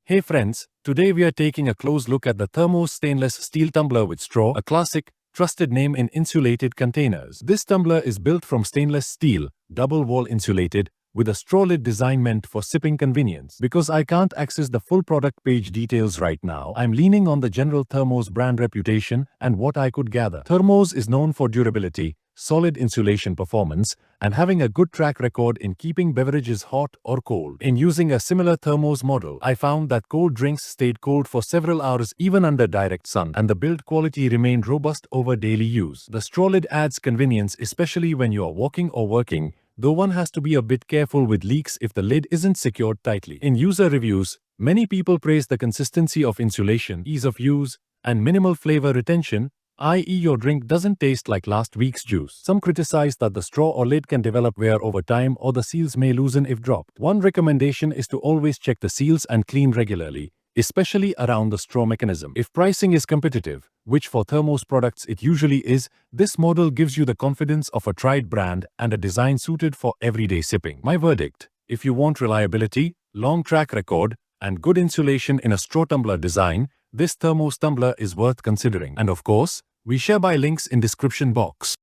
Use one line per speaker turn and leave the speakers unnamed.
Hey friends, today we are taking a close look at the THERMOS stainless steel tumbler with straw, a classic, trusted name in insulated containers. This tumbler is built from stainless steel, double-wall insulated, with a straw lid design meant for sipping convenience. Because I can't access the full product page details right now, I'm leaning on the general THERMOS brand reputation and what I could gather. THERMOS is known for durability, solid insulation performance, and having a good track record in keeping beverages hot or cold. In using a similar THERMOS model, I found that cold drinks stayed cold for several hours even under direct sun, and the build quality remained robust over daily use. The straw lid adds convenience, especially when you are walking or working, though one has to be a bit careful with leaks if the lid isn't secured tightly. In user reviews, many people praise the consistency of insulation, ease of use, and minimal flavor retention, i.e. your drink doesn't taste like last week's juice. Some criticize that the straw or lid can develop wear over time or the seals may loosen if dropped. One recommendation is to always check the seals and clean regularly, especially around the straw mechanism. If pricing is competitive, which for THERMOS products it usually is, this model gives you the confidence of a tried brand and a design suited for everyday sipping. My verdict: if you want reliability, long track record, and good insulation in a straw tumbler design, this THERMOS tumbler is worth considering. And of course, we share by links in description box.